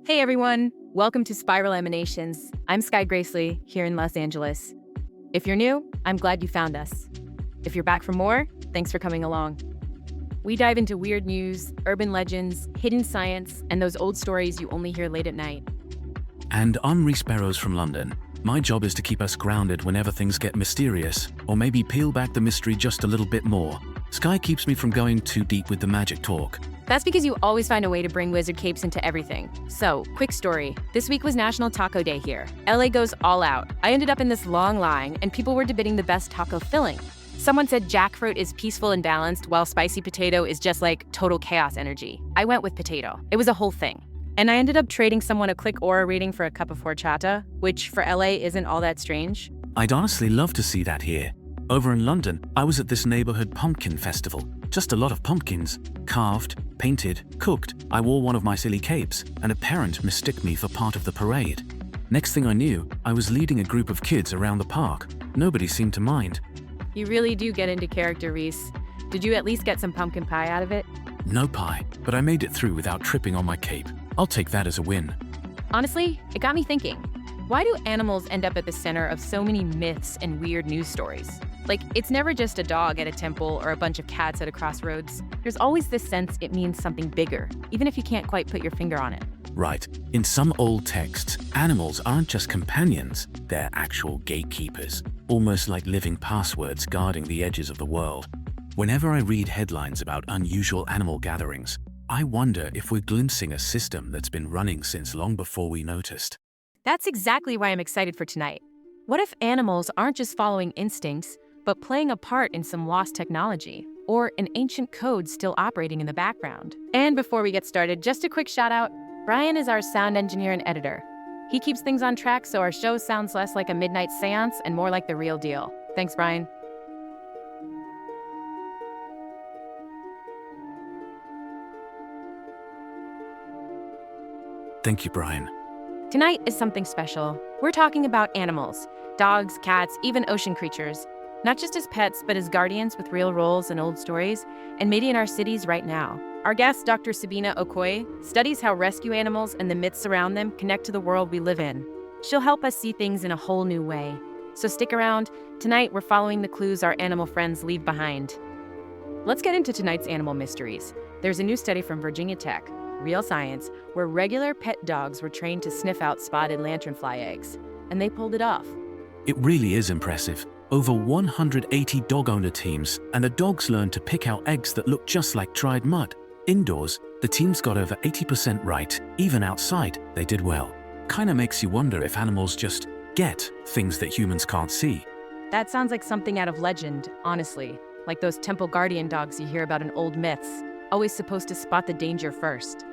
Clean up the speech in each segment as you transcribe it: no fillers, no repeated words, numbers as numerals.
Hey everyone, welcome to Spiral Emanations. I'm Skye Gracely here in Los Angeles. If you're new, I'm glad you found us. If you're back for more, thanks for coming along. We dive into weird news, urban legends, hidden science, and those old stories you only hear late at night. And I'm Reece from London. My job is to keep us grounded whenever things get mysterious, or maybe peel back the mystery just a little bit more. Skye keeps me from going too deep with the magic talk. That's because you always find a way to bring wizard capes into everything. So, quick story. This week was National Taco Day here. LA goes all out. I ended up in this long line, and people were debating the best taco filling. Someone said jackfruit is peaceful and balanced, while spicy potato is just like total chaos energy. I went with potato. It was a whole thing. And I ended up trading someone a click aura reading for a cup of horchata, which for LA isn't all that strange. I'd honestly love to see that here. Over in London, I was at this neighborhood pumpkin festival. Just a lot of pumpkins. Carved, painted, cooked. I wore one of my silly capes, and a parent mistook me for part of the parade. Next thing I knew, I was leading a group of kids around the park. Nobody seemed to mind. You really do get into character, Reece. Did you at least get some pumpkin pie out of it? No pie, but I made it through without tripping on my cape. I'll take that as a win. Honestly, it got me thinking. Why do animals end up at the center of so many myths and weird news stories? Like, it's never just a dog at a temple or a bunch of cats at a crossroads. There's always this sense it means something bigger, even if you can't quite put your finger on it. Right. In some old texts, animals aren't just companions, they're actual gatekeepers, almost like living passwords guarding the edges of the world. Whenever I read headlines about unusual animal gatherings, I wonder if we're glimpsing a system that's been running since long before we noticed. That's exactly why I'm excited for tonight. What if animals aren't just following instincts, but playing a part in some lost technology, or an ancient code still operating in the background? And before we get started, just a quick shout out. Brian is our sound engineer and editor. He keeps things on track so our show sounds less like a midnight seance and more like the real deal. Thanks, Brian. Thank you, Brian. Tonight is something special. We're talking about animals, dogs, cats, even ocean creatures. Not just as pets, but as guardians with real roles and old stories, and maybe in our cities right now. Our guest, Dr. Sabina Okoye, studies how rescue animals and the myths around them connect to the world we live in. She'll help us see things in a whole new way. So stick around. Tonight, we're following the clues our animal friends leave behind. Let's get into tonight's animal mysteries. There's a new study from Virginia Tech, Real Science, where regular pet dogs were trained to sniff out spotted lanternfly eggs, and they pulled it off. It really is impressive. Over 180 dog owner teams, and the dogs learned to pick out eggs that look just like dried mud. Indoors, the teams got over 80% right. Even outside, they did well. Kinda makes you wonder if animals just get things that humans can't see. That sounds like something out of legend, honestly. Like those temple guardian dogs you hear about in old myths, always supposed to spot the danger first.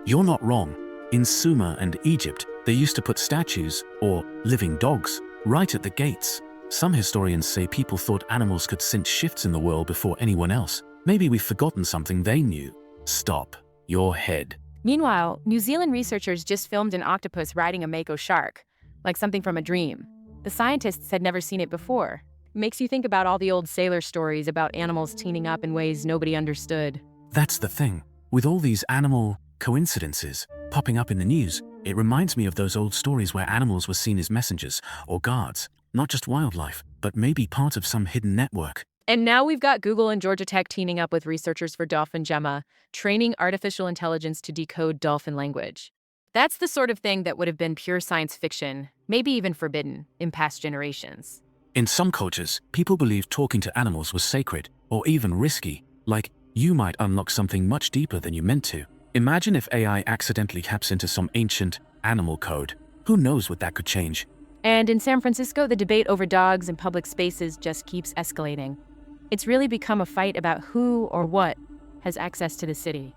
You're not wrong. In Sumer and Egypt, they used to put statues, or living dogs, right at the gates. Some historians say people thought animals could sense shifts in the world before anyone else. Maybe we've forgotten something they knew. Stop your head. Meanwhile, New Zealand researchers just filmed an octopus riding a mako shark, like something from a dream. The scientists had never seen it before. Makes you think about all the old sailor stories about animals teaming up in ways nobody understood. That's the thing. With all these animal coincidences popping up in the news, it reminds me of those old stories where animals were seen as messengers or guards. Not just wildlife, but maybe part of some hidden network. And now we've got Google and Georgia Tech teaming up with researchers for Dolphin Gemma, training artificial intelligence to decode dolphin language. That's the sort of thing that would have been pure science fiction, maybe even forbidden, in past generations. In some cultures, people believed talking to animals was sacred, or even risky, like you might unlock something much deeper than you meant to. Imagine if AI accidentally taps into some ancient animal code. Who knows what that could change? And in San Francisco, the debate over dogs in public spaces just keeps escalating. It's really become a fight about who or what has access to the city.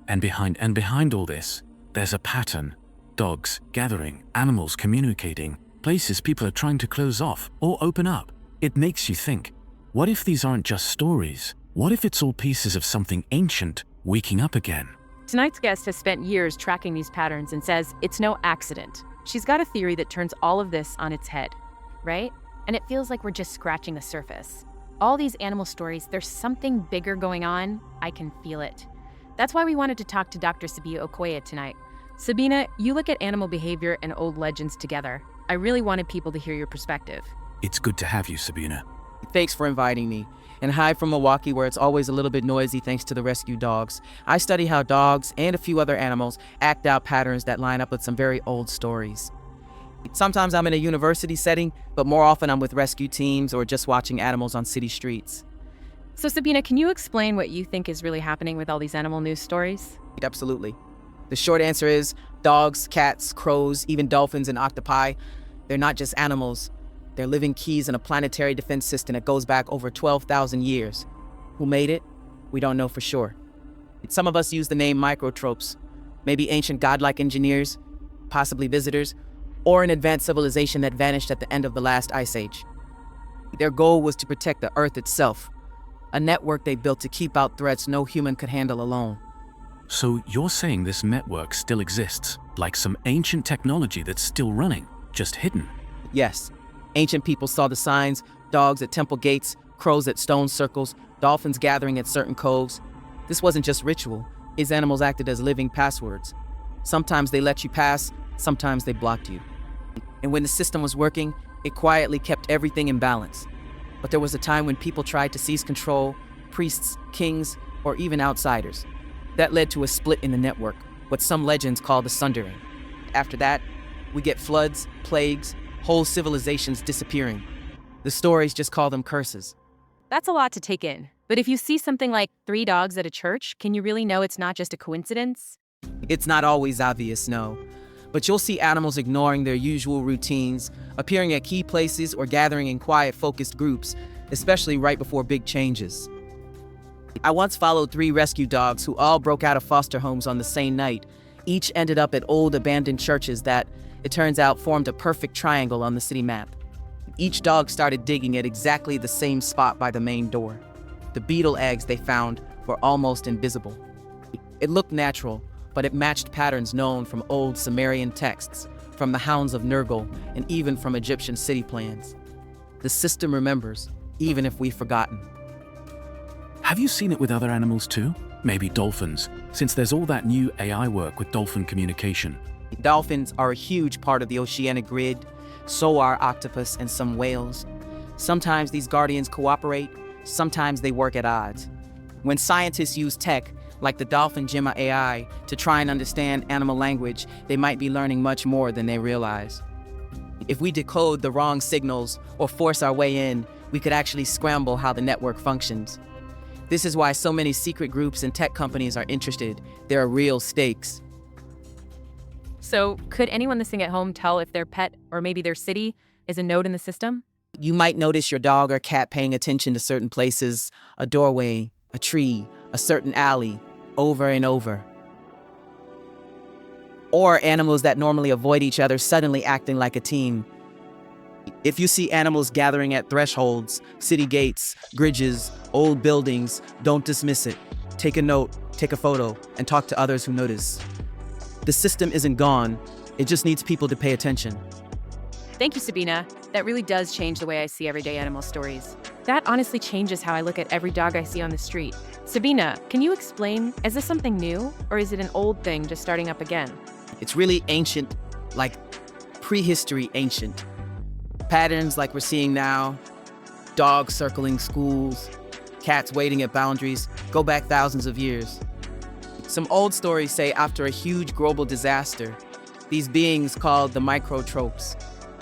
And behind all this, there's a pattern. Dogs gathering, animals communicating, places people are trying to close off or open up. It makes you think, what if these aren't just stories? What if it's all pieces of something ancient waking up again? Tonight's guest has spent years tracking these patterns and says it's no accident. She's got a theory that turns all of this on its head, right? And it feels like we're just scratching the surface. All these animal stories, there's something bigger going on. I can feel it. That's why we wanted to talk to Dr. Sabina Okoye tonight. Sabina, you look at animal behavior and old legends together. I really wanted people to hear your perspective. It's good to have you, Sabina. Thanks for inviting me. And hi from Milwaukee, where it's always a little bit noisy thanks to the rescue dogs. I study how dogs and a few other animals act out patterns that line up with some very old stories. Sometimes I'm in a university setting, but more often I'm with rescue teams or just watching animals on city streets. So Sabina, can you explain what you think is really happening with all these animal news stories? Absolutely. The short answer is dogs, cats, crows, even dolphins and octopi, they're not just animals. They're living keys in a planetary defense system that goes back over 12,000 years. Who made it? We don't know for sure. Some of us use the name microtropes, maybe ancient godlike engineers, possibly visitors, or an advanced civilization that vanished at the end of the last ice age. Their goal was to protect the Earth itself, a network they built to keep out threats no human could handle alone. So you're saying this network still exists, like some ancient technology that's still running, just hidden? Yes. Ancient people saw the signs, dogs at temple gates, crows at stone circles, dolphins gathering at certain coves. This wasn't just ritual. These animals acted as living passwords. Sometimes they let you pass, sometimes they blocked you. And when the system was working, it quietly kept everything in balance. But there was a time when people tried to seize control, priests, kings, or even outsiders. That led to a split in the network, what some legends call the sundering. After that, we get floods, plagues, whole civilizations disappearing. The stories just call them curses. That's a lot to take in. But if you see something like 3 dogs at a church, can you really know it's not just a coincidence? It's not always obvious, no. But you'll see animals ignoring their usual routines, appearing at key places or gathering in quiet, focused groups, especially right before big changes. I once followed 3 rescue dogs who all broke out of foster homes on the same night. Each ended up at old abandoned churches that, it turns out, formed a perfect triangle on the city map. Each dog started digging at exactly the same spot by the main door. The beetle eggs they found were almost invisible. It looked natural, but it matched patterns known from old Sumerian texts, from the hounds of Nergal, and even from Egyptian city plans. The system remembers, even if we've forgotten. Have you seen it with other animals too? Maybe dolphins, since there's all that new AI work with dolphin communication. Dolphins are a huge part of the oceanic grid, so are octopus and some whales. Sometimes these guardians cooperate, sometimes they work at odds. When scientists use tech, like the Dolphin Gemma AI, to try and understand animal language, they might be learning much more than they realize. If we decode the wrong signals or force our way in, we could actually scramble how the network functions. This is why so many secret groups and tech companies are interested. There are real stakes. So could anyone listening at home tell if their pet or maybe their city is a node in the system? You might notice your dog or cat paying attention to certain places, a doorway, a tree, a certain alley, over and over. Or animals that normally avoid each other suddenly acting like a team. If you see animals gathering at thresholds, city gates, bridges, old buildings, don't dismiss it. Take a note, take a photo, and talk to others who notice. The system isn't gone, it just needs people to pay attention. Thank you, Sabina. That really does change the way I see everyday animal stories. That honestly changes how I look at every dog I see on the street. Sabina, can you explain, is this something new, or is it an old thing just starting up again? It's really ancient, like prehistory ancient. Patterns like we're seeing now, dogs circling schools, cats waiting at boundaries, go back thousands of years. Some old stories say after a huge global disaster, these beings called the microtropes,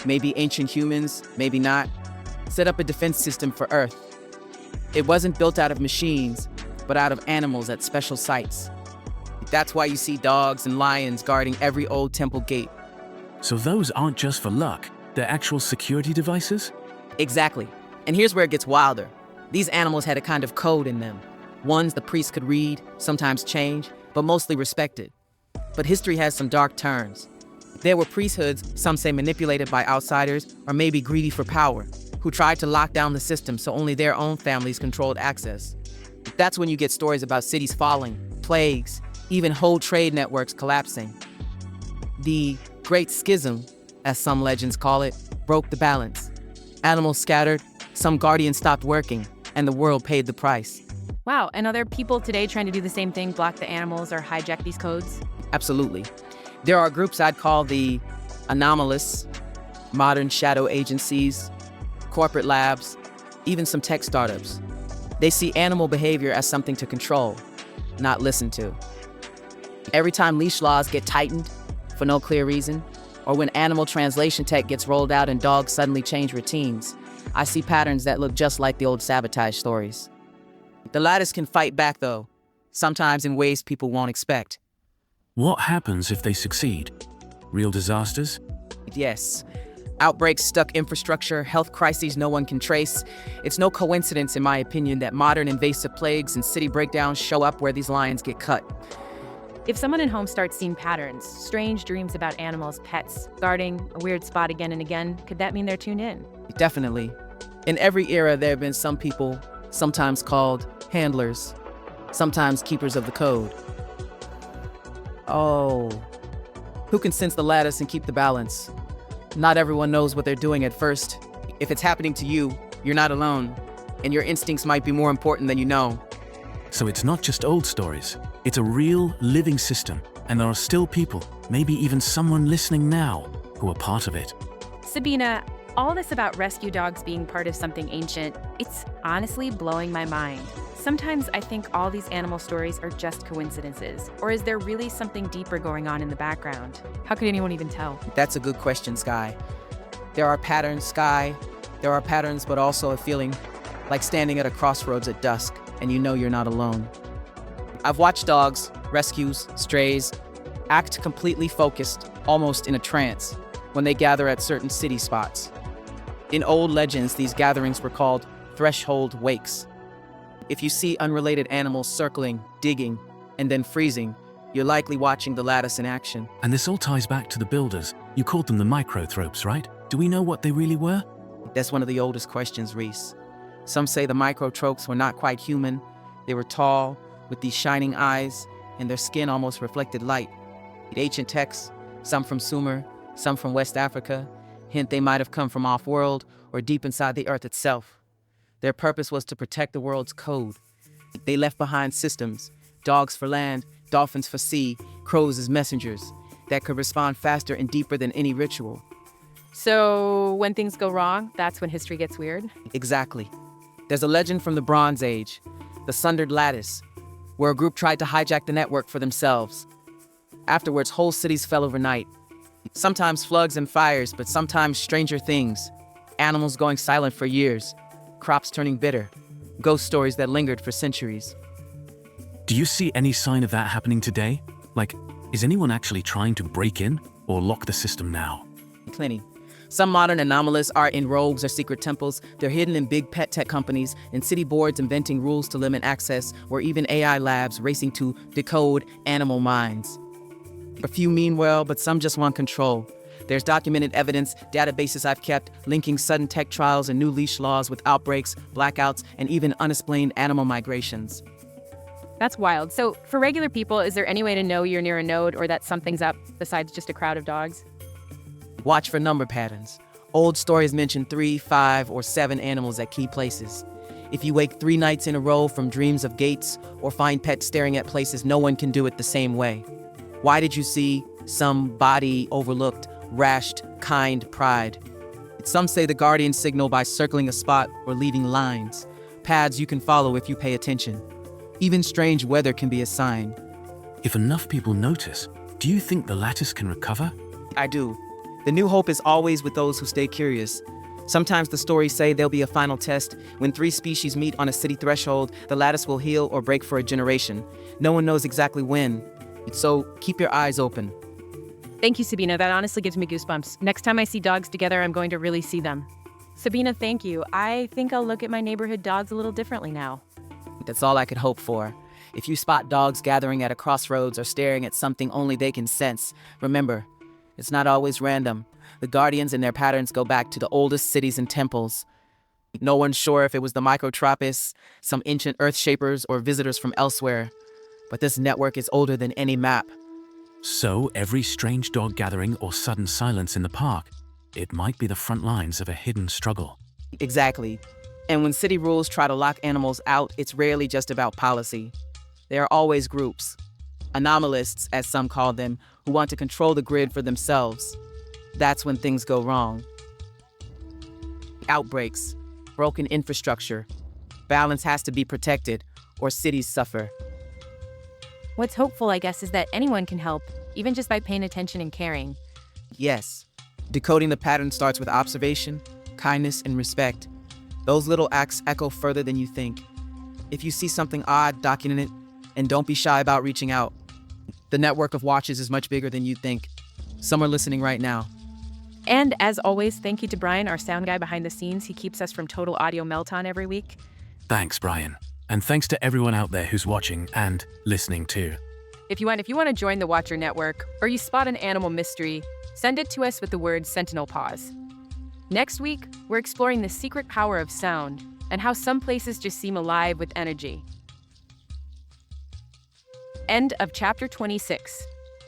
maybe ancient humans, maybe not, set up a defense system for Earth. It wasn't built out of machines, but out of animals at special sites. That's why you see dogs and lions guarding every old temple gate. So those aren't just for luck, they're actual security devices? Exactly. And here's where it gets wilder. These animals had a kind of code in them. Ones the priests could read, sometimes change, but mostly respected. But history has some dark turns. There were priesthoods, some say manipulated by outsiders, or maybe greedy for power, who tried to lock down the system so only their own families controlled access. That's when you get stories about cities falling, plagues, even whole trade networks collapsing. The Great Schism, as some legends call it, broke the balance. Animals scattered, some guardians stopped working, and the world paid the price. Wow, and are there people today trying to do the same thing, block the animals or hijack these codes? Absolutely. There are groups I'd call the Anomalists, modern shadow agencies, corporate labs, even some tech startups. They see animal behavior as something to control, not listen to. Every time leash laws get tightened for no clear reason, or when animal translation tech gets rolled out and dogs suddenly change routines, I see patterns that look just like the old sabotage stories. The lattice can fight back though, sometimes in ways people won't expect. What happens if they succeed? Real disasters? Yes. Outbreaks, stuck infrastructure, health crises no one can trace. It's no coincidence, in my opinion, that modern invasive plagues and city breakdowns show up where these lines get cut. If someone at home starts seeing patterns, strange dreams about animals, pets, guarding a weird spot again and again, could that mean they're tuned in? Definitely. In every era, there have been some people, sometimes called handlers, sometimes keepers of the code. Oh, who can sense the lattice and keep the balance? Not everyone knows what they're doing at first. If it's happening to you, you're not alone, and your instincts might be more important than you know. So it's not just old stories. It's a real, living system, and there are still people, maybe even someone listening now, who are part of it. Sabina, all this about rescue dogs being part of something ancient, it's honestly blowing my mind. Sometimes I think all these animal stories are just coincidences, or is there really something deeper going on in the background? How could anyone even tell? That's a good question, Skye. There are patterns, Skye. There are patterns, but also a feeling like standing at a crossroads at dusk, and you know you're not alone. I've watched dogs, rescues, strays, act completely focused, almost in a trance, when they gather at certain city spots. In old legends, these gatherings were called threshold wakes. If you see unrelated animals circling, digging, and then freezing, you're likely watching the lattice in action. And this all ties back to the builders. You called them the microthropes, right? Do we know what they really were? That's one of the oldest questions, Reece. Some say the microtropes were not quite human. They were tall, with these shining eyes, and their skin almost reflected light. Ancient texts, some from Sumer, some from West Africa, hint they might have come from off-world or deep inside the earth itself. Their purpose was to protect the world's code. They left behind systems, dogs for land, dolphins for sea, crows as messengers, that could respond faster and deeper than any ritual. So when things go wrong, that's when history gets weird? Exactly. There's a legend from the Bronze Age, the Sundered Lattice, where a group tried to hijack the network for themselves. Afterwards, whole cities fell overnight. Sometimes floods and fires, but sometimes stranger things. Animals going silent for years, crops turning bitter, ghost stories that lingered for centuries. Do you see any sign of that happening today? Like, is anyone actually trying to break in or lock the system now? Plenty. Some modern anomalists are in rogues or secret temples. They're hidden in big pet tech companies and city boards inventing rules to limit access, or even AI labs racing to decode animal minds. A few mean well, but some just want control. There's documented evidence, databases I've kept, linking sudden tech trials and new leash laws with outbreaks, blackouts, and even unexplained animal migrations. That's wild. So for regular people, is there any way to know you're near a node or that something's up besides just a crowd of dogs? Watch for number patterns. Old stories mention 3, 5, or 7 animals at key places. If you wake 3 nights in a row from dreams of gates or find pets staring at places, no one can do it the same way. Why did you see some body overlooked, rashed, kind pride? Some say the guardians signal by circling a spot or leaving lines, paths you can follow if you pay attention. Even strange weather can be a sign. If enough people notice, do you think the lattice can recover? I do. The new hope is always with those who stay curious. Sometimes the stories say there'll be a final test. When 3 species meet on a city threshold, the lattice will heal or break for a generation. No one knows exactly when. So keep your eyes open. Thank you, Sabina. That honestly gives me goosebumps. Next time I see dogs together, I'm going to really see them. Sabina, thank you. I think I'll look at my neighborhood dogs a little differently now. That's all I could hope for. If you spot dogs gathering at a crossroads or staring at something only they can sense, remember, it's not always random. The guardians and their patterns go back to the oldest cities and temples. No one's sure if it was the microtropists, some ancient earth shapers, or visitors from elsewhere. But this network is older than any map. So every strange dog gathering or sudden silence in the park, it might be the front lines of a hidden struggle. Exactly. And when city rules try to lock animals out, it's rarely just about policy. There are always groups, Anomalists, as some call them, who want to control the grid for themselves. That's when things go wrong. Outbreaks, broken infrastructure. Balance has to be protected, or cities suffer. What's hopeful, I guess, is that anyone can help, even just by paying attention and caring. Yes, decoding the pattern starts with observation, kindness, and respect. Those little acts echo further than you think. If you see something odd, document it, and don't be shy about reaching out. The network of watches is much bigger than you think. Some are listening right now. And as always, thank you to Brian, our sound guy behind the scenes. He keeps us from total audio meltdown every week. Thanks, Brian. And thanks to everyone out there who's watching and listening too. If you want to join the Watcher Network, or you spot an animal mystery, send it to us with the word Sentinel Pause. Next week, we're exploring the secret power of sound and how some places just seem alive with energy. End of chapter 26.